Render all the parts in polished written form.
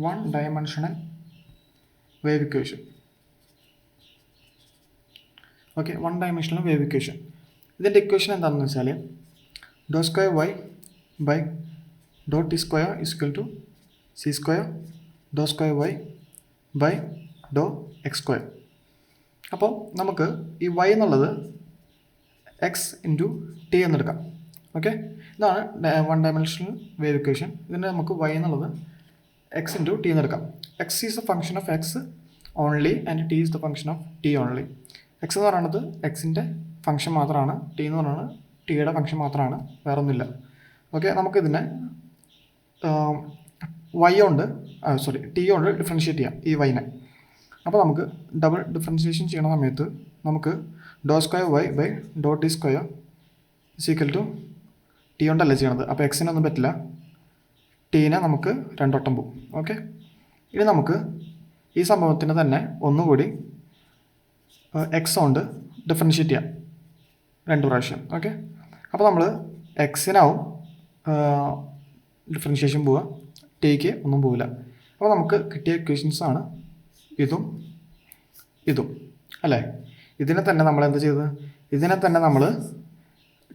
One dimensional wave equation. Okay, one dimensional wave equation. ഇതിൻ്റെ equation എന്താണെന്ന് വെച്ചാൽ doh square y by Dr t square equal to c square doh square y by doh x square. അപ്പോൾ നമുക്ക് ഈ y എന്നുള്ളത് x into t എന്നെടുക്കാം. Okay, ഇതാണ് one dimensional wave equation. ഇതിൻ്റെ നമുക്ക് വൈ എന്നുള്ളത് എക്സ് ഇൻറ്റു ടി എന്നെടുക്കാം. X is the function of x only and t is the function of t only. X എന്ന് പറയുന്നത് എക്സിൻ്റെ ഫംഗ്ഷൻ മാത്രമാണ്, ടി എന്ന് പറയുന്നത് ടിയുടെ ഫംഗ്ഷൻ മാത്രമാണ്, വേറെ ഒന്നുമില്ല. ഓക്കെ, നമുക്കിതിനെ വൈ കൊണ്ട് ടി കൊണ്ട് ഡിഫറൻഷ്യേറ്റ് ചെയ്യാം ഈ വൈനെ. അപ്പോൾ നമുക്ക് ഡബിൾ ഡിഫറൻഷ്യേഷൻ ചെയ്യുന്ന സമയത്ത് നമുക്ക് doh square y by Dr t square equal to t കൊണ്ടല്ല ചെയ്യണത്. അപ്പോൾ എക്സിനൊന്നും പറ്റില്ല, ടീനെ നമുക്ക് രണ്ടോട്ടം പോകും. ഓക്കെ, ഇനി നമുക്ക് ഈ സംഭവത്തിന് തന്നെ ഒന്നുകൂടി എക്സ് കൊണ്ട് ഡിഫറൻഷ്യേറ്റ് ചെയ്യാം രണ്ട് പ്രാവശ്യം. ഓക്കെ, അപ്പോൾ നമ്മൾ എക്സിനാവും ഡിഫറൻഷ്യേഷൻ പോവുക, ടിക്ക് ഒന്നും പോവില്ല. അപ്പോൾ നമുക്ക് കിട്ടിയ ഇക്വേഷൻസാണ് ഇതും ഇതും അല്ലേ. ഇതിനെ തന്നെ നമ്മൾ എന്താ ചെയ്തത്, ഇതിനെ തന്നെ നമ്മൾ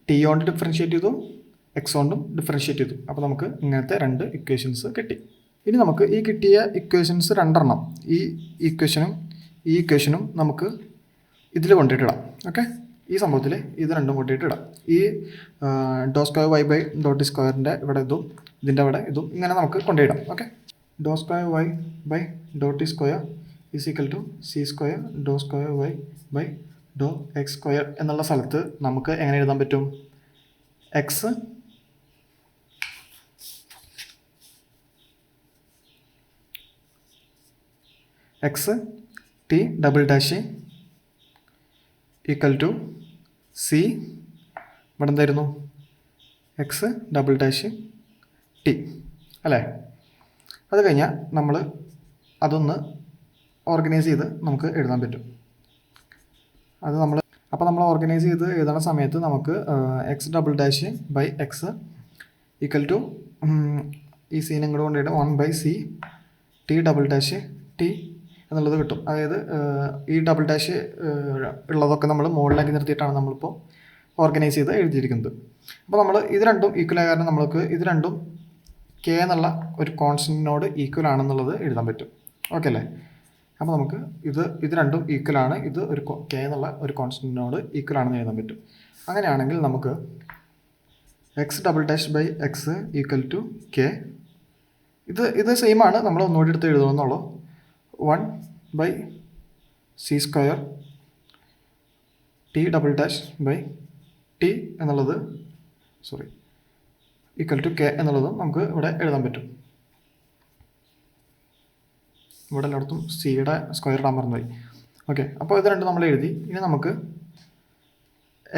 ടി കൊണ്ട് ഡിഫറൻഷ്യേറ്റ് ചെയ്തു, എക്സ് കൊണ്ടും ഡിഫറൻഷ്യേറ്റ് ചെയ്തു. അപ്പോൾ നമുക്ക് ഇങ്ങനത്തെ രണ്ട് ഇക്വേഷൻസ് കിട്ടി. ഇനി നമുക്ക് ഈ കിട്ടിയ ഇക്വേഷൻസ് രണ്ടെണ്ണം, ഈ ഇക്വേഷനും നമുക്ക് ഇതിൽ കൊണ്ടിട്ടിടാം. ഓക്കെ, ഈ സംഭവത്തിൽ ഇത് രണ്ടും കൊണ്ടിട്ടിടാം. ഈ doh square y by Dr t സ്ക്വയറിൻ്റെ ഇവിടെ ഇതും ഇതിൻ്റെ അവിടെ ഇതും ഇങ്ങനെ നമുക്ക് കൊണ്ടിടാം. Okay, doh square y by Dr t square is equal to c square doh square y by doh x square എന്നുള്ള സ്ഥലത്ത് നമുക്ക് എങ്ങനെ എഴുതാൻ പറ്റും, x t double dash equal to c, ഇവിടെ എന്തായിരുന്നു എക്സ് ഡബിൾ ഡാഷ് ടി അല്ലേ. അത് കഴിഞ്ഞാൽ നമ്മൾ അതൊന്ന് ഓർഗനൈസ് ചെയ്ത് നമുക്ക് എഴുതാൻ പറ്റും. നമ്മൾ ഓർഗനൈസ് ചെയ്ത് എഴുതുന്ന സമയത്ത് നമുക്ക് x double dash by x equal to ഈ സീനെ ഇങ്ങോട്ട് കൊണ്ടുപോയിട്ട് 1/c T double dash T എന്നുള്ളത് കിട്ടും. അതായത് ഈ ഡബിൾ ഡാഷ് ഉള്ളതൊക്കെ നമ്മൾ മുകളിലാക്കി നിർത്തിയിട്ടാണ് നമ്മളിപ്പോൾ ഓർഗനൈസ് ചെയ്ത് എഴുതിയിരിക്കുന്നത്. അപ്പോൾ നമ്മൾ ഇത് രണ്ടും ഈക്വൽ ആയ കാരണം നമ്മൾക്ക് ഇത് രണ്ടും കെ എന്നുള്ള ഒരു കോൺസ്റ്റൻറ്റിനോട് ഈക്വൽ ആണെന്നുള്ളത് എഴുതാൻ പറ്റും. ഓക്കെ അല്ലേ. അപ്പോൾ നമുക്ക് ഇത് രണ്ടും ഈക്വലാണ്, ഇത് ഒരു കെ എന്നുള്ള ഒരു കോൺസ്റ്റൻറ്റിനോട് ഈക്വൽ ആണെന്ന് എഴുതാൻ പറ്റും. അങ്ങനെയാണെങ്കിൽ നമുക്ക് x double dash by x equal to k, ഇത് സെയിം ആണ്, നമ്മൾ ഒന്നുകൂടി എടുത്ത് എഴുതണമെന്നുള്ളൂ. 1/c square t double dash by t എന്നുള്ളത് ഈക്വൽ ടു കെ എന്നുള്ളതും നമുക്ക് ഇവിടെ എഴുതാൻ പറ്റും. ഇവിടെ എല്ലായിടത്തും സിയുടെ സ്ക്വയർ ഇടാൻ മറന്നുപോയി. ഓക്കെ, അപ്പോൾ ഇത് രണ്ടും നമ്മൾ എഴുതി. ഇനി നമുക്ക്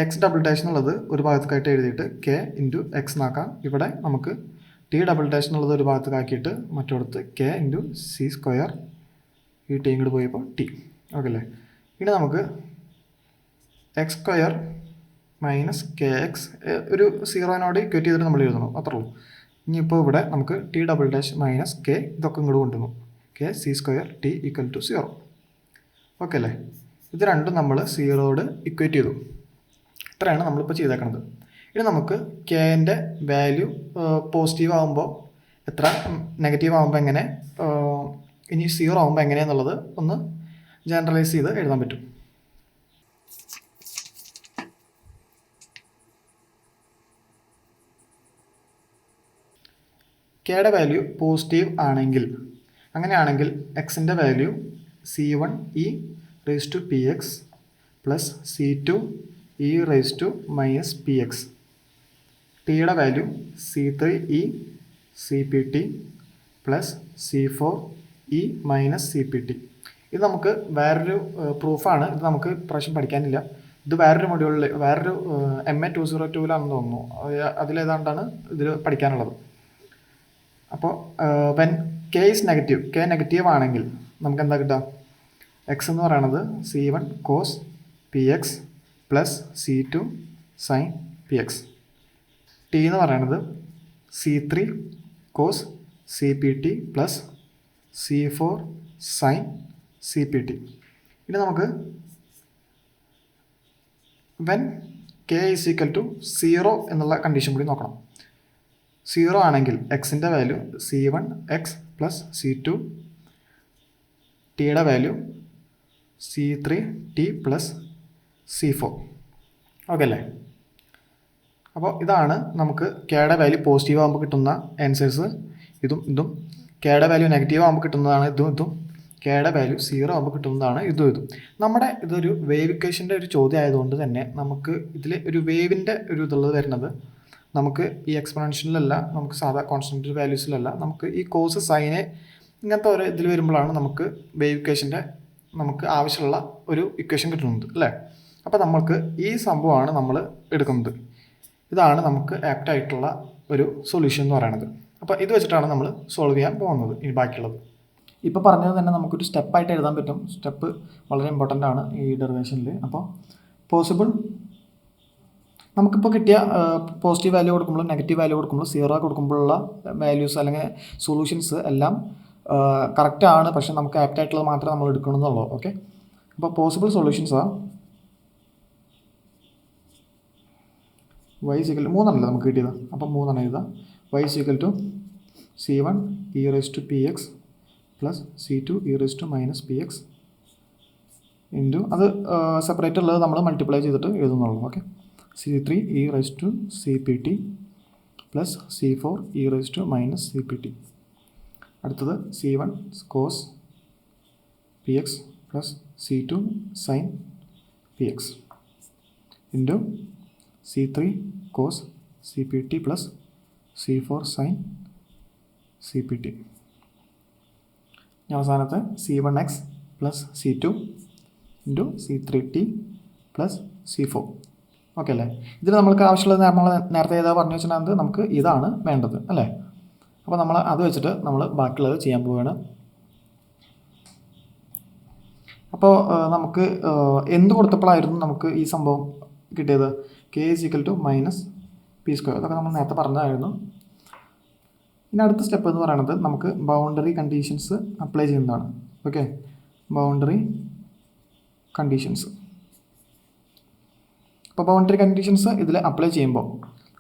എക്സ് ഡബിൾ ഡാഷ് എന്നുള്ളത് ഒരു ഭാഗത്തേക്കായിട്ട് എഴുതിയിട്ട് കെ ഇൻറ്റു എക്സ് എന്നാക്കാം. ഇവിടെ നമുക്ക് ടി ഡബിൾ ഡാഷ് എന്നുള്ളത് ഒരു ഭാഗത്തേക്കാക്കിയിട്ട് മറ്റൊടത്ത് കെ ഇൻറ്റു സി സ്ക്വയർ, ഈ ടി ഇങ്ങോട്ട് പോയപ്പോൾ ടി. ഓക്കെ അല്ലേ. ഇനി നമുക്ക് X square minus K X ഒരു സീറോനോട് ഇക്വേറ്റ് ചെയ്തിട്ട് നമ്മൾ എഴുതണം, അത്രേ ഉള്ളൂ. ഇനിയിപ്പോൾ ഇവിടെ നമുക്ക് t double dash minus k ഇതൊക്കെ ഇങ്ങോട്ട് കൊണ്ടുവന്നു, k c square t equal to 0. Okay അല്ലേ. ഇത് രണ്ടും നമ്മൾ സീറോയോട് ഇക്വേറ്റ് ചെയ്തു. ഇത്രയാണ് നമ്മളിപ്പോൾ ചെയ്തേക്കുന്നത്. ഇനി നമുക്ക് കെൻ്റെ വാല്യൂ പോസിറ്റീവ് ആകുമ്പോൾ എത്ര, നെഗറ്റീവ് ആകുമ്പോൾ എങ്ങനെ, ഇനി 0 ആകുമ്പോൾ എങ്ങനെയാണെന്നുള്ളത് ഒന്ന് ജനറലൈസ് ചെയ്ത് എഴുതാൻ പറ്റും. കെയുടെ വാല്യൂ പോസിറ്റീവ് ആണെങ്കിൽ, അങ്ങനെയാണെങ്കിൽ എക്സിൻ്റെ value C1 e raise to p x plus C2 e raise to minus p x, ടിയുടെ value C3 e c P t plus C4 e minus c P t. ഇത് നമുക്ക് വേറൊരു പ്രൂഫാണ്, ഇത് നമുക്ക് പ്രാവശ്യം പഠിക്കാനില്ല. ഇത് വേറൊരു മൊഡ്യൂളിൽ, വേറൊരു MA 202-ലാണെന്ന് തോന്നുന്നു, അതിലേതാണ്ടാണ് ഇതിൽ പഠിക്കാനുള്ളത്. അപ്പോൾ when k is negative, k negative ആണെങ്കിൽ നമുക്ക് എന്താ കിട്ടുക, എക്സ് എന്ന് പറയണത് C1 cos p x plus C2 sine p x, t എന്ന് പറയണത് C3 cos c P t plus C4 sine CPT. ഇനി നമുക്ക് when k is equal to 0 എന്നുള്ള കണ്ടീഷൻ കൂടി നോക്കണം. 0 ആണെങ്കിൽ എക്സിൻ്റെ വാല്യൂ C1x പ്ലസ് C2 ടിയുടെ value C3t plus C4. Okay അല്ലേ? അപ്പോൾ ഇതാണ് നമുക്ക് കെയുടെ വാല്യൂ പോസിറ്റീവ് ആകുമ്പോൾ കിട്ടുന്ന ആൻസേഴ്സ്. ഇതും കെയുടെ വാല്യൂ നെഗറ്റീവ് ആകുമ്പോൾ കിട്ടുന്നതാണ് ഇതും കെയുടെ വാല്യൂ 0 ആകുമ്പോൾ കിട്ടുന്നതാണ് ഇതും. നമ്മുടെ ഇതൊരു വേവ് ഇക്വേഷൻ്റെ ഒരു ചോദ്യം ആയതുകൊണ്ട് തന്നെ നമുക്ക് ഇതിൽ ഒരു വേവിൻ്റെ ഒരു ഇതുള്ളത് വരുന്നത് നമുക്ക് ഈ എക്സ്പൊണൻഷ്യലിലല്ല, നമുക്ക് സാധാ കോൺസ്റ്റൻറ്റ് വാല്യൂസിലല്ല, നമുക്ക് ഈ കോസ് സൈന് ഇങ്ങനത്തെ ഓരോ ഇതിൽ വരുമ്പോഴാണ് നമുക്ക് വേവ് ഇക്വേഷൻ്റെ നമുക്ക് ആവശ്യമുള്ള ഒരു ഇക്വേഷൻ കിട്ടുന്നത് അല്ലേ? അപ്പോൾ നമുക്ക് ഈ സംഭവമാണ് നമ്മൾ എടുക്കുന്നത്. ഇതാണ് നമുക്ക് ആപ്റ്റായിട്ടുള്ള ഒരു സൊല്യൂഷൻ എന്ന് പറയുന്നത്. അപ്പോൾ ഇത് വെച്ചിട്ടാണ് നമ്മൾ സോൾവ് ചെയ്യാൻ പോകുന്നത്. ഇനി ബാക്കിയുള്ളത് ഇപ്പോൾ പറഞ്ഞത് തന്നെ നമുക്കൊരു സ്റ്റെപ്പായിട്ട് എഴുതാൻ പറ്റും. സ്റ്റെപ്പ് വളരെ ഇമ്പോർട്ടൻ്റ് ആണ് ഈ ഡെറിവേഷനിൽ. അപ്പോൾ പോസിബിൾ നമുക്കിപ്പോൾ കിട്ടിയ പോസിറ്റീവ് വാല്യൂ കൊടുക്കുമ്പോൾ നെഗറ്റീവ് വാല്യൂ കൊടുക്കുമ്പോൾ 0 കൊടുക്കുമ്പോഴുള്ള വാല്യൂസ് അല്ലെങ്കിൽ സൊല്യൂഷൻസ് എല്ലാം കറക്റ്റാണ്. പക്ഷേ നമുക്ക് ആപ്റ്റായിട്ടുള്ളത് മാത്രമേ നമ്മൾ എടുക്കണമെന്നുള്ളൂ. ഓക്കെ, അപ്പോൾ പോസിബിൾ സൊല്യൂഷൻസ് ആ y ഈക്വൽ ടു 3 ആണല്ലോ നമുക്ക് കിട്ടിയത്. അപ്പം 3 എഴുതാം. y equal to C1 e raised to px plus C2 e raised to minus px into അത് സെപ്പറേറ്റ് ഉള്ളത് നമ്മൾ മൾട്ടിപ്ലൈ ചെയ്തിട്ട് എഴുതുന്നുള്ളൂ. Okay, C3 e raised to CPT plus C4 e raised to minus CPT. അടുത്തത് C1 cos px plus C2 sin px into C3 cos CPT plus C4 sin CPT. അവസാനത്തെ C1x plus C2 into C3t plus C4. Okay അല്ലേ? ഇതിൽ നമ്മൾക്ക് ആവശ്യമുള്ളത് നമ്മൾ നേരത്തെ ഏതാ പറഞ്ഞു വെച്ചിട്ടുണ്ടെങ്കിൽ നമുക്ക് ഇതാണ് വേണ്ടത് അല്ലേ? അപ്പോൾ നമ്മൾ അത് വെച്ചിട്ട് നമ്മൾ ബാക്കിയുള്ളത് ചെയ്യാൻ പോവുകയാണ്. അപ്പോൾ നമുക്ക് എന്ത് കൊടുത്തപ്പോഴായിരുന്നു നമുക്ക് ഈ സംഭവം കിട്ടിയത്? k is equal to minus p square. അതൊക്കെ നമ്മൾ നേരത്തെ പറഞ്ഞതായിരുന്നു. ഇനി അടുത്ത സ്റ്റെപ്പ് എന്ന് പറയുന്നത് നമുക്ക് ബൗണ്ടറി കണ്ടീഷൻസ് അപ്ലൈ ചെയ്യുന്നതാണ്. Okay, boundary conditions. അപ്പോൾ ബൗണ്ടറി കണ്ടീഷൻസ് ഇതിൽ അപ്ലൈ ചെയ്യുമ്പോൾ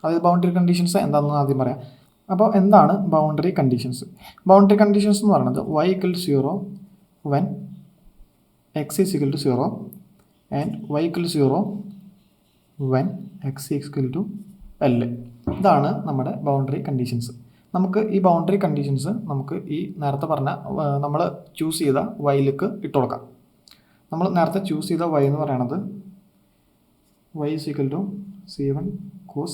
അതായത് ബൗണ്ടറി കണ്ടീഷൻസ് എന്താണെന്ന് ആദ്യം പറയാം. അപ്പോൾ എന്താണ് ബൗണ്ടറി കണ്ടീഷൻസ്? ബൗണ്ടറി കണ്ടീഷൻസ് എന്ന് പറയുന്നത് y equal to 0 when x is equal to 0 and y equal to 0 when x equal to L. ഇതാണ് നമ്മുടെ ബൗണ്ടറി കണ്ടീഷൻസ്. നമുക്ക് ഈ ബൗണ്ടറി കണ്ടീഷൻസ് നമുക്ക് ഈ നേരത്തെ പറഞ്ഞ നമ്മൾ ചൂസ് ചെയ്ത വൈയിലേക്ക് ഇട്ട് കൊടുക്കാം. നമ്മൾ നേരത്തെ ചൂസ് ചെയ്ത y എന്ന് പറയുന്നത് y is equal to C1 cos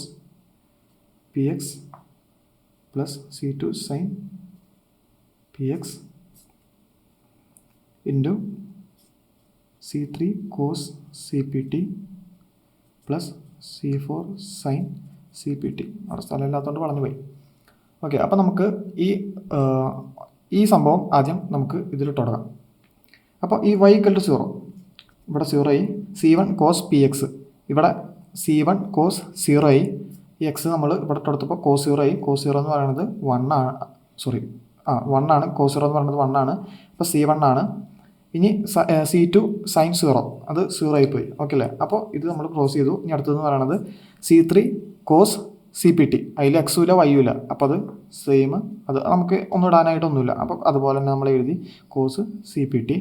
px plus C2 sin px into C3 cos CPT plus C4 sin CPT. അവിടെ സ്ഥലമില്ലാത്തതുകൊണ്ട് പറഞ്ഞു പോയി. ഓക്കെ, അപ്പോൾ നമുക്ക് ഈ സംഭവം ആദ്യം നമുക്ക് ഇതിലിട്ട് കൊടുക്കാം. അപ്പോൾ ഈ y ഈക്വൽ ടു 0 ഇവിടെ 0 ആയി. C1 cos px ഇവിടെ C1 cos 0 ആയി. ഈ എക്സ് നമ്മൾ ഇവിടെ കൊടുത്തപ്പോൾ cos 0 ആയി. cos 0 എന്ന് പറയുന്നത് 1 ആണ്. 1 ആണ്. cos 0 എന്ന് പറയുന്നത് 1 ആണ്. അപ്പോൾ C1 ആണ്. ഇനി C2 sin 0 അത് 0 ആയിപ്പോയി. ഓക്കെ അല്ലേ? അപ്പോൾ ഇത് നമ്മൾ ക്ലോസ് ചെയ്തു. ഇനി അടുത്തതെന്ന് പറയുന്നത് C3 cos CPT. അതിൽ എക്സും ഇല്ല വൈയും ഇല്ല. അപ്പോൾ അത് സെയിം, അത് നമുക്ക് ഒന്നും ഇടാനായിട്ടൊന്നുമില്ല. അപ്പോൾ അതുപോലെ തന്നെ നമ്മൾ എഴുതി cos CPT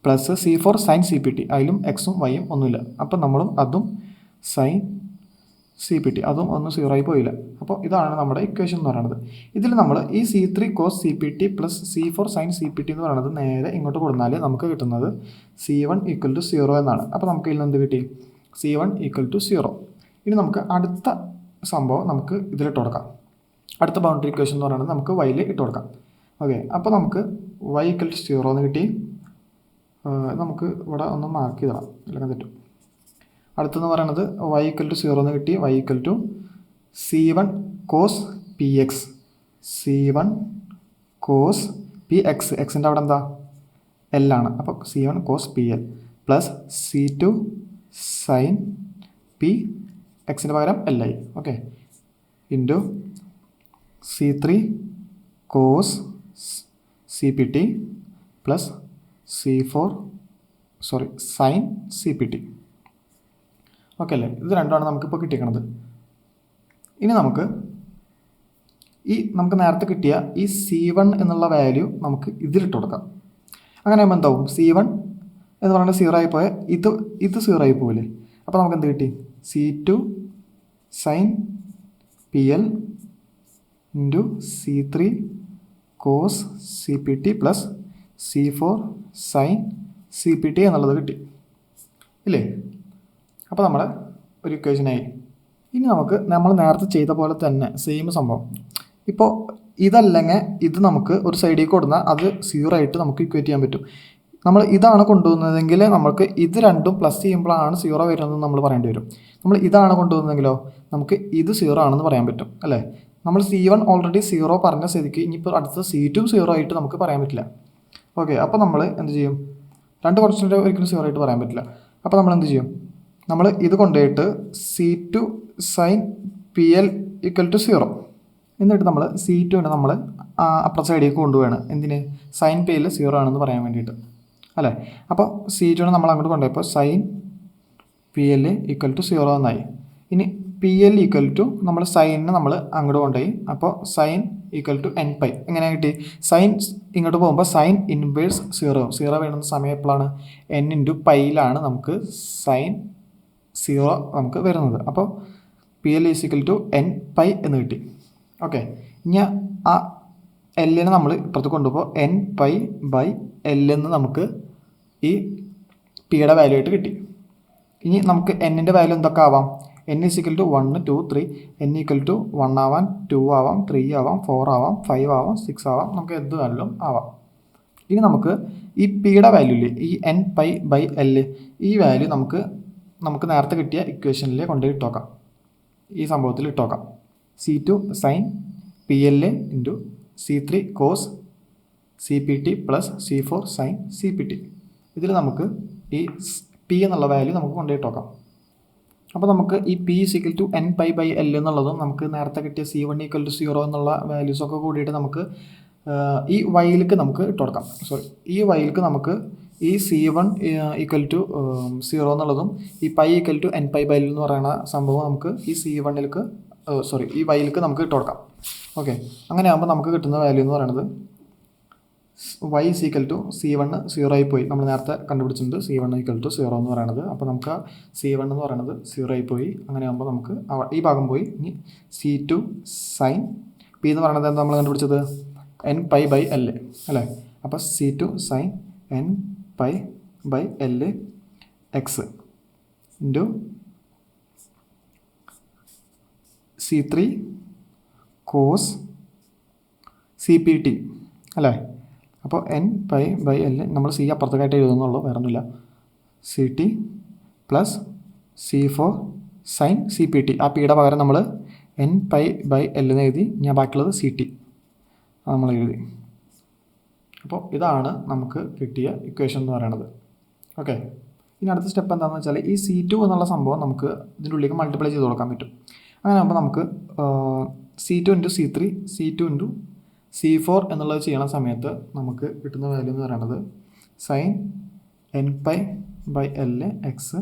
plus C4 sin CPT. അതിലും എക്സും വൈയും ഒന്നുമില്ല. അപ്പോൾ നമ്മളും അതും sin CPT അതും ഒന്നും 0 ആയി പോയില്ല. അപ്പോൾ ഇതാണ് നമ്മുടെ ഇക്വേഷൻ എന്ന് പറയുന്നത്. ഇതിൽ നമ്മൾ ഈ C3 cos CPT plus C4 sin CPT എന്ന് പറയുന്നത് നേരെ ഇങ്ങോട്ട് കൊടുത്താൽ നമുക്ക് കിട്ടുന്നത് C1 ഈക്വൽ ടു 0 എന്നാണ്. അപ്പോൾ നമുക്ക് ഇതിൽ എന്ത് കിട്ടി? C1 equal to 0. ഇനി നമുക്ക് അടുത്ത സംഭവം നമുക്ക് ഇതിലിട്ട് കൊടുക്കാം. അടുത്ത ബൗണ്ടറി ഇക്വേഷൻ എന്ന് പറയുന്നത് നമുക്ക് വൈയിൽ ഇട്ട് കൊടുക്കാം. ഓക്കെ, അപ്പോൾ നമുക്ക് y ഈക്വൽ ടു 0 എന്ന് കിട്ടി. നമുക്ക് ഇവിടെ ഒന്ന് മാർക്ക് ചെയ്തിടാം, അല്ലെങ്കിൽ തെറ്റും. അടുത്തെന്ന് പറയുന്നത് y ഈക്വൽ ടു 0 എന്ന് കിട്ടി. y equal to C1 cos px. C1 cos px. എക്സിൻ്റെ അവിടെ എന്താ? L ആണ്. അപ്പോൾ C1 cos pl plus C2 sin p. എക്സിൻ്റെ പകരം L ആയി. Okay, into C3 cos C P t plus sine C P T. Okay അല്ലേ? ഇത് രണ്ടുമാണ് നമുക്കിപ്പോൾ കിട്ടിയിരിക്കുന്നത്. ഇനി നമുക്ക് നേരത്തെ കിട്ടിയ ഈ C1 എന്നുള്ള വാല്യൂ നമുക്ക് ഇതിലിട്ട് കൊടുക്കാം. അങ്ങനെ ആകുമ്പോൾ എന്താവും? C1 എന്ന് പറയുന്നത് 0 ആയി പോയാൽ ഇത് 0 ആയി പോവില്ലേ? അപ്പോൾ നമുക്ക് എന്ത് കിട്ടി? C2 sine PL into C3 cos c P t plus C4 sign C P ടി എന്നുള്ളത് കിട്ടി ഇല്ലേ? അപ്പോൾ നമ്മുടെ ഒരു ഇക്വേഷനായി. ഇനി നമ്മൾ നേരത്തെ ചെയ്ത പോലെ തന്നെ സെയിം സംഭവം. ഇപ്പോൾ ഇതല്ലെങ്കിൽ ഇത് നമുക്ക് ഒരു സൈഡിൽ കൊടുന്നാൽ അത് 0 ആയിട്ട് നമുക്ക് ഇക്വേറ്റ് ചെയ്യാൻ പറ്റും. നമ്മൾ ഇതാണ് കൊണ്ടുപോകുന്നതെങ്കിൽ നമുക്ക് ഇത് രണ്ടും പ്ലസ് ചെയ്യുമ്പോഴാണ് 0 വരുന്നതെന്ന് നമ്മൾ പറയേണ്ടി വരും. നമ്മൾ ഇതാണ് കൊണ്ടുപോകുന്നതെങ്കിലോ നമുക്ക് ഇത് 0 ആണെന്ന് പറയാൻ പറ്റും അല്ലേ? നമ്മൾ C1 ഓൾറെഡി 0 പറഞ്ഞ സ്ഥിതിക്ക് ഇനിയിപ്പോൾ അടുത്ത C2 0 ആയിട്ട് നമുക്ക് പറയാൻ പറ്റില്ല. ഓക്കെ, അപ്പോൾ നമ്മൾ എന്ത് ചെയ്യും? രണ്ട് കോൺസ്റ്റൻ്റ് ഒരിക്കലും 0 ആയിട്ട് പറയാൻ പറ്റില്ല. അപ്പോൾ നമ്മൾ എന്ത് ചെയ്യും? നമ്മൾ ഇത് കൊണ്ടുപോയിട്ട് C2 sine PL equal to 0 എന്നിട്ട് നമ്മൾ C2നെ നമ്മൾ അപ്പുറത്തെ സൈഡിലേക്ക് കൊണ്ടുപോവാണ്. എന്തിന്? സൈൻ PL 0 ആണെന്ന് പറയാൻ വേണ്ടിയിട്ട് അല്ലേ? അപ്പോൾ C2നെ നമ്മൾ അങ്ങോട്ട് കൊണ്ടുപോയപ്പോൾ സൈൻ PL ഈക്വൽ ടു 0 എന്നായി. ഇനി PL ഈക്വൽ ടു നമ്മൾ സൈനിനെ നമ്മൾ അങ്ങോട്ട് കൊണ്ടുപോയി. അപ്പോൾ sine equal to n pi. എങ്ങനെ കിട്ടി? സൈൻ ഇങ്ങോട്ട് പോകുമ്പോൾ സൈൻ ഇൻവേഴ്സ് 0 വേണ്ടുന്ന സമയം എപ്പോഴാണ്? n ഇൻറ്റു പൈയിലാണ് നമുക്ക് സൈൻ 0 നമുക്ക് വരുന്നത്. അപ്പോൾ PL is equal to n pi എന്ന് കിട്ടി. ഓക്കെ, ഇനി ആ എല്ലിനെ നമ്മൾ ഇപ്പുറത്ത് കൊണ്ടുപോകുമ്പോൾ n പൈ ബൈ L എന്ന് നമുക്ക് ഈ പിയുടെ വാല്യൂ ആയിട്ട് കിട്ടി. ഇനി നമുക്ക് എന്നിൻ്റെ വാല്യൂ എന്തൊക്കെ ആവാം? n is equal to 1 2 3. n equal to 1 ആവാം, 2 ആവാം, 3 ആവാം, 4 ആവാം, 5 ആവാം, 6 ആവാം, നമുക്ക് എന്ത് വേണമെങ്കിലും ആവാം. ഇനി നമുക്ക് ഈ പിയുടെ വാല്യൂ ഇല്ലേ, ഈ n പൈ ബൈ L, ഈ വാല്യൂ നമുക്ക് നേരത്തെ കിട്ടിയ ഇക്വേഷനിൽ കൊണ്ടുപോയി ഇട്ടോക്കാം. ഈ സംഭവത്തിൽ ഇട്ടോക്കാം. C2 sine PL into C3 cos c P t plus C4 sign C P t. ഇതിൽ നമുക്ക് ഈ P എന്നുള്ള വാല്യൂ നമുക്ക് കൊണ്ടുപോയിട്ടോക്കാം. അപ്പോൾ നമുക്ക് ഈ P equal to n pi by L എന്നുള്ളതും നമുക്ക് നേരത്തെ കിട്ടിയ C1 ഈക്വൽ ടു 0 എന്നുള്ള വാല്യൂസൊക്കെ കൂടിയിട്ട് നമുക്ക് ഈ വൈയിലേക്ക് നമുക്ക് ഇട്ട് കൊടുക്കാം. ഈ വൈയിലേക്ക് നമുക്ക് ഈ C1 ഈക്വൽ ടു 0 എന്നുള്ളതും ഈ pi equal to n pi by L എന്ന് പറയുന്ന സംഭവം നമുക്ക് ഈ C1ലേക്ക് ഈ വൈയിലേക്ക് നമുക്ക് ഇട്ട് കൊടുക്കാം. ഓക്കെ, അങ്ങനെ ആകുമ്പോൾ നമുക്ക് കിട്ടുന്ന വാല്യൂ എന്ന് പറയുന്നത് y is equal to C1 0 ആയി പോയി. നമ്മൾ നേരത്തെ കണ്ടുപിടിച്ചിട്ടുണ്ട് C1 ഈക്വൽ ടു 0 എന്ന് പറയുന്നത്. അപ്പോൾ നമുക്ക് C1 എന്ന് പറയുന്നത് 0 ആയി പോയി. അങ്ങനെ ആകുമ്പോൾ നമുക്ക് ഈ ഭാഗം പോയി. ഇനി C2 സൈൻ P എന്ന് പറയുന്നത് എന്താ നമ്മൾ കണ്ടുപിടിച്ചത്? n പൈ ബൈ L അല്ലേ? അപ്പോൾ C2 sine n pi by L x into C3 cos c P t അല്ലേ? അപ്പോൾ n പൈ ബൈ L നമ്മൾ C അപ്പുറത്തേക്കായിട്ട് എഴുതുന്നുള്ളൂ, വേറെ ഒന്നുമില്ല. CT plus C4 sign C P t. ആ പിയുടെ പകരം നമ്മൾ n പൈ ബൈ L എന്ന് എഴുതി. ഞാൻ ബാക്കിയുള്ളത് CT നമ്മൾ എഴുതി. അപ്പോൾ ഇതാണ് നമുക്ക് കിട്ടിയ ഇക്വേഷൻ എന്ന് പറയുന്നത്. ഓക്കെ, ഇനി അടുത്ത സ്റ്റെപ്പ് എന്താണെന്ന് വെച്ചാൽ ഈ C2 എന്നുള്ള സംഭവം നമുക്ക് ഇതിൻ്റെ ഉള്ളിലേക്ക് മൾട്ടിപ്ലൈ ചെയ്ത് കൊടുക്കാൻ പറ്റും. അങ്ങനെ ആകുമ്പോൾ നമുക്ക് C2 into C3 C2 into C4 എന്നുള്ളത് ചെയ്യണ സമയത്ത് നമുക്ക് കിട്ടുന്ന വാല്യൂ എന്ന് പറയുന്നത് sine n pi by L x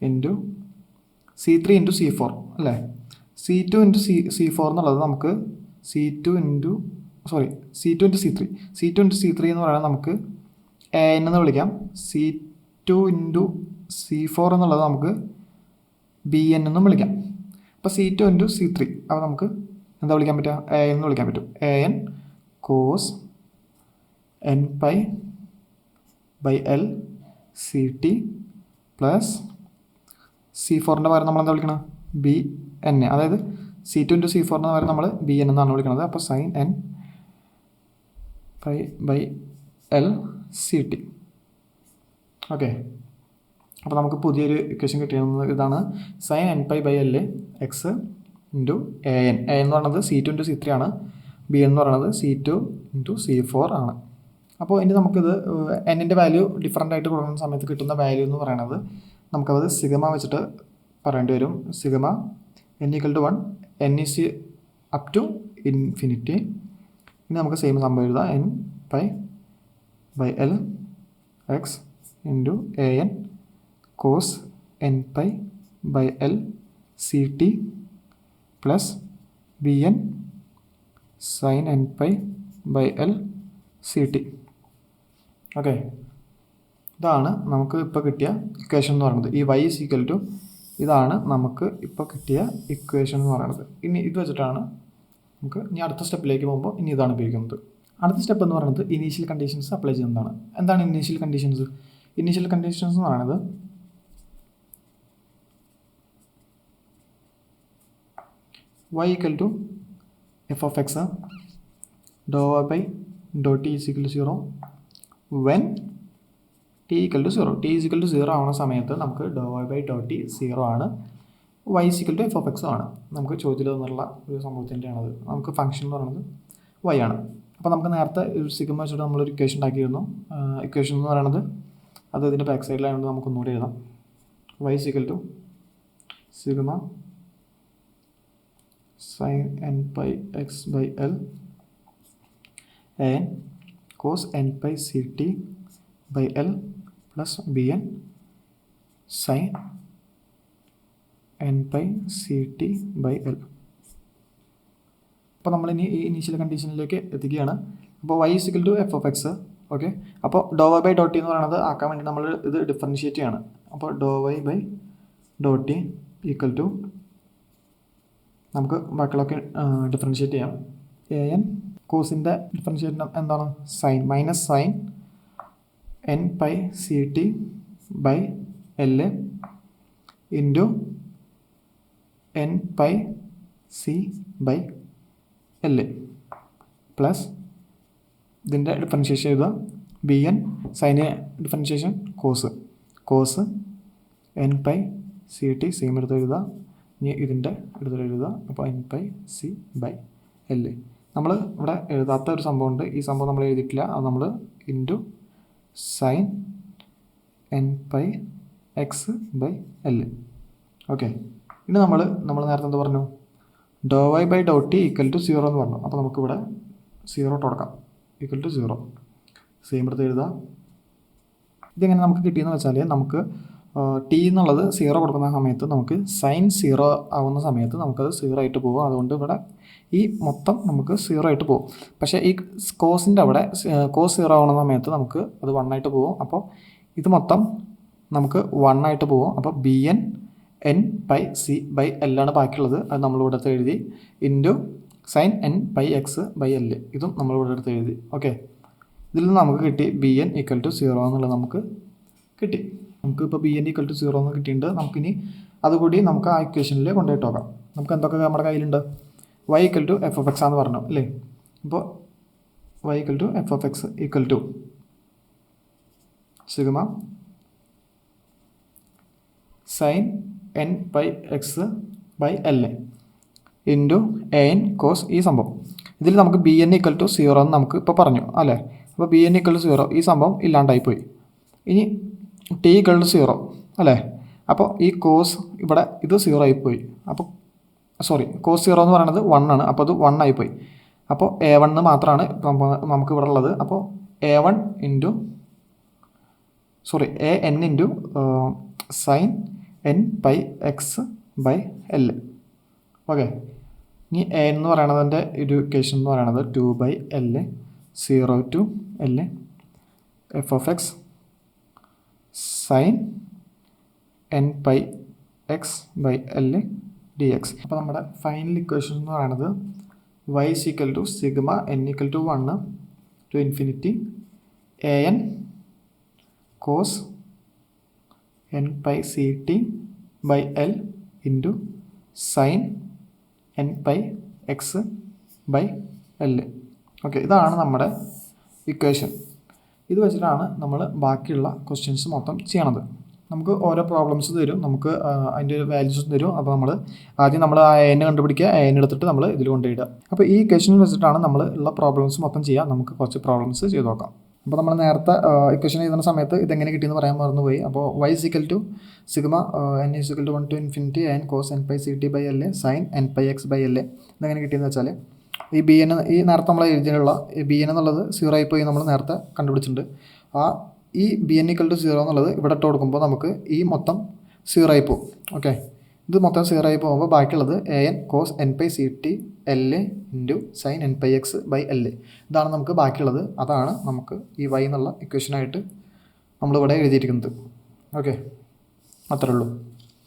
into C3 into C4 അല്ലേ? C2 ഇൻറ്റു C4 എന്നുള്ളത് നമുക്ക് C2 ഇൻറ്റു C3 എന്ന് പറയുന്നത് നമുക്ക് AN എന്ന് വിളിക്കാം. C2 ഇൻറ്റു C4 എന്നുള്ളത് നമുക്ക് BN എന്നും വിളിക്കാം. അപ്പോൾ C2 ഇൻറ്റു C3 അപ്പോൾ നമുക്ക് എന്താ വിളിക്കാൻ പറ്റുക? AN എന്ന് വിളിക്കാൻ പറ്റും. AN cos n pi by L CT plus C4ൻ്റെ പകരം നമ്മൾ എന്താ വിളിക്കണം? BN. അതായത് C2 ഇൻറ്റു C4ൻ്റെ പകരം നമ്മൾ BN എന്നാണ് വിളിക്കുന്നത്. അപ്പോൾ sine n pi by L CT. Okay, അപ്പോൾ നമുക്ക് പുതിയൊരു ഇക്വേഷൻ കിട്ടിയത് ഇതാണ്. Sine n pi by L x into AN. A എന്ന് പറയുന്നത് C2 ഇൻറ്റു C3 ആണ്. B എന്ന് പറയുന്നത് C2 ഇൻറ്റു C4 ആണ്. അപ്പോൾ ഇനി നമുക്കിത് എന്നിൻ്റെ വാല്യൂ ഡിഫറൻ്റ് ആയിട്ട് കൊടുക്കുന്ന സമയത്ത് കിട്ടുന്ന വാല്യൂ എന്ന് പറയുന്നത് നമുക്കത് സിഗമ വെച്ചിട്ട് പറയേണ്ടി വരും. Sigma n equal to 1 n is up to infinity. ഇനി നമുക്ക് സെയിം സംഭവം എഴുതാം. n pi by l x into A n cos n pi by l c t plus b n sine N pi by l c t. Okay, ഇതാണ് നമുക്ക് ഇപ്പോൾ കിട്ടിയ equation എന്ന് പറയുന്നത്. ഈ y ഈസ് ഈക്വൽ ടു ഇതാണ് നമുക്ക് ഇപ്പോൾ കിട്ടിയ ഇക്വേഷൻ എന്ന് പറയുന്നത്. ഇനി ഇത് വെച്ചിട്ടാണ് നമുക്ക് ഇനി അടുത്ത സ്റ്റെപ്പിലേക്ക് പോകുമ്പോൾ ഇനി ഇതാണ് ഉപയോഗിക്കുന്നത്. അടുത്ത സ്റ്റെപ്പ് എന്ന് പറയുന്നത് ഇനീഷ്യൽ കണ്ടീഷൻസ് അപ്ലൈ ചെയ്യുന്നതാണ്. എന്താണ് ഇനീഷ്യൽ കണ്ടീഷൻസ്? ഇനീഷ്യൽ കണ്ടീഷൻസ് എന്ന് പറയുന്നത് y equal to f of x do y by Dr t is equal to 0 when t equal to 0. T is equal to 0 ആവുന്ന സമയത്ത് നമുക്ക് do y by Dr t 0 ആണ്, y is equal to f of എക്സും ആണ്. നമുക്ക് ചോദ്യത്തിൽ നിന്നുള്ള ഒരു സംഭവത്തിൻ്റെയാണത്. നമുക്ക് ഫംഗ്ഷൻ എന്ന് പറയുന്നത് y ആണ്. അപ്പോൾ നമുക്ക് നേരത്തെ ഒരു സിഗ്മ വെച്ചിട്ട് നമ്മളൊരു ഇക്വേഷൻ ഉണ്ടാക്കിയിരുന്നു. ഇക്വേഷൻ എന്ന് പറയുന്നത് അത് ഇതിൻ്റെ ബാക്ക് സൈഡിലായതുകൊണ്ട് നമുക്ക് ഒന്നുകൂടി എഴുതാം. y is equal to sigma sine N pi X by l n cos n pi c t by l plus b n sine N pi c t by l. അപ്പോൾ നമ്മളിനി ഈ ഇനീഷ്യൽ കണ്ടീഷനിലേക്ക് എത്തിക്കുകയാണ്. അപ്പോൾ y is equal to f of x. Okay, അപ്പോൾ do y by Dr t എന്ന് പറയുന്നത് ആക്കാൻ വേണ്ടി നമ്മൾ ഇത് ഡിഫറൻഷിയേറ്റ് ചെയ്യാണ്. അപ്പോൾ do y by Dr t equal to നമുക്ക് ബാക്കിയുള്ളതൊക്കെ ഡിഫറൻഷിയേറ്റ് ചെയ്യാം. എ എൻ കോസിൻ്റെ ഡിഫറൻഷിയേറ്റ് എന്താണ്? Sine minus sine N pi c t by l into n pi c by l plus ഇതിൻ്റെ ഡിഫറൻഷിയേഷൻ എഴുതുക. ബി എൻ സൈന് differentiation cos n pi c t same എടുത്ത് എഴുതുക. ഇനി ഇതിൻ്റെ എടുത്തിട്ട് എഴുതുക. അപ്പോൾ n pi c by l. നമ്മൾ ഇവിടെ എഴുതാത്ത ഒരു സംഭവമുണ്ട്. ഈ സംഭവം നമ്മൾ എഴുതിയിട്ടില്ല. അത് നമ്മൾ into sine N pi X by L. Okay, ഇനി നമ്മൾ നേരത്തെ എന്ത് പറഞ്ഞു? Do y by Dr t equal to 0 എന്ന് പറഞ്ഞു. അപ്പോൾ നമുക്കിവിടെ 0 കൊടുക്കാം. ഈക്വൽ ടു 0 സെയിം എടുത്ത് എഴുതുക. ഇതെങ്ങനെ നമുക്ക് കിട്ടിയെന്ന് വെച്ചാൽ നമുക്ക് ടി എന്നുള്ളത് 0 കൊടുക്കുന്ന സമയത്ത് നമുക്ക് സൈൻ 0 ആവുന്ന സമയത്ത് നമുക്കത് 0 ആയിട്ട് പോകും. അതുകൊണ്ട് ഇവിടെ ഈ മൊത്തം നമുക്ക് 0 ആയിട്ട് പോകും. പക്ഷേ ഈ കോസിൻ്റെ അവിടെ കോസ് 0 ആവുന്ന സമയത്ത് നമുക്ക് അത് 1 ആയിട്ട് പോകും. അപ്പോൾ ഇത് മൊത്തം നമുക്ക് 1 ആയിട്ട് പോകും. അപ്പോൾ b n n pi c by എല്ലാണ് ബാക്കിയുള്ളത്. അത് നമ്മളിവിടെ അടുത്ത് എഴുതി. Into sine N pi X by l ഇതും നമ്മളിവിടെ അടുത്ത് എഴുതി. ഓക്കെ, ഇതിൽ നിന്ന് നമുക്ക് കിട്ടി ബി എൻ ഈക്വൽ ടു 0 എന്നുള്ളത് നമുക്ക് കിട്ടി. നമുക്കിപ്പോൾ ബി എൻ ഈക്വൽ ടു 0 എന്ന് കിട്ടിയിട്ടുണ്ട്. നമുക്കിനി അതുകൂടി നമുക്ക് ആ ഇക്വേഷനിൽ കൊണ്ടുപോയിട്ട് നോക്കാം. നമുക്ക് എന്തൊക്കെ നമ്മുടെ കയ്യിലുണ്ട്? y equal to f of x ആണെന്ന് പറഞ്ഞു അല്ലേ? അപ്പോൾ y equal to f of x equal to sigma sine N pi X by l into A n cos ഈ സംഭവം. ഇതിൽ നമുക്ക് ബി എൻ ഈക്വൽ ടു 0 എന്ന് നമുക്ക് ഇപ്പോൾ പറഞ്ഞു അല്ലേ? അപ്പോൾ ബി എൻ ഈക്വൽ ടു 0 ഈ സംഭവം ഇല്ലാണ്ടായിപ്പോയി. ഇനി ടി ഈക്വൽ ടു 0 അല്ലേ? അപ്പോൾ ഈ കോസ് ഇവിടെ ഇത് 0 ആയിപ്പോയി. അപ്പോൾ സോറി, കോസ് 0 എന്ന് പറയുന്നത് 1 ആണ്. അപ്പോൾ അത് 1 ആയിപ്പോയി. അപ്പോൾ എ 1 മാത്രമാണ് നമുക്ക് ഇവിടെ ഉള്ളത്. അപ്പോൾ A 1 into A N into sine N pi X by L. Okay, ഇനി എ എന്ന് പറയണതിൻ്റെ ഒരു ഇക്വേഷൻ എന്ന് പറയുന്നത് 2 by L 0 to L F of X sine N pi X by L D X. അപ്പോൾ നമ്മുടെ ഫൈനൽ ഇക്വേഷൻ എന്ന് പറയുന്നത് y is equal to sigma n equal to 1 to infinity a n cos n pi c t by l into sin n pi x by l. Okay, ഇതാണ് നമ്മുടെ equation. ഇത് വെച്ചിട്ടാണ് നമ്മൾ ബാക്കിയുള്ള ക്വസ്റ്റ്യൻസ് മൊത്തം ചെയ്യണത്. നമുക്ക് ഓരോ പ്രോബ്ലംസ് തരും, നമുക്ക് അതിൻ്റെ വാല്യൂസ് തരും. അപ്പോൾ ആദ്യം നമ്മൾ ആ എൻ കണ്ടുപിടിക്കുക, എൻ എടുത്തിട്ട് നമ്മൾ ഇതിൽ കൊണ്ടുപോയിടുക. അപ്പോൾ ഈ ഇക്വേഷൻ വെച്ചിട്ടാണ് നമ്മൾ ഉള്ള പ്രോബ്ലംസ് മൊത്തം ചെയ്യുക. നമുക്ക് കുറച്ച് പ്രോബ്ലംസ് ചെയ്ത് നോക്കാം. അപ്പോൾ നമ്മൾ നേരത്തെ ഇക്വേഷൻ എഴുതുന്ന സമയത്ത് ഇതെങ്ങനെ കിട്ടിയെന്ന് പറയാൻ മറന്നുപോയി. അപ്പോൾ y is equal to sigma n is equal to 1 to infinity n cos n pi c t by l sin n pi x by l. ഇതെങ്ങനെ കിട്ടിയെന്ന് വെച്ചാൽ ഈ ബി എൻ ഈ നേരത്തെ നമ്മൾ എഴുതിയുള്ള ഈ ബി എൻ എന്നുള്ളത് 0 ആയിപ്പോയി നമ്മൾ നേരത്തെ കണ്ടുപിടിച്ചിട്ടുണ്ട്. ഈ ബി എൻ ഈക്വൽ ടു 0 എന്നുള്ളത് ഇവിടെ ഇട്ട് കൊടുക്കുമ്പോൾ നമുക്ക് ഈ മൊത്തം 0 ആയി പോകും. ഓക്കെ, ഇത് മൊത്തം 0 ആയി പോകുമ്പോൾ ബാക്കിയുള്ളത് an cos n pi ct l into sine n pi x by l. ഇതാണ് നമുക്ക് ബാക്കിയുള്ളത്. അതാണ് നമുക്ക് ഈ y എന്നുള്ള ഇക്വേഷനായിട്ട് നമ്മളിവിടെ എഴുതിയിരിക്കുന്നത്. ഓക്കെ, അത്രേ ഉള്ളൂ.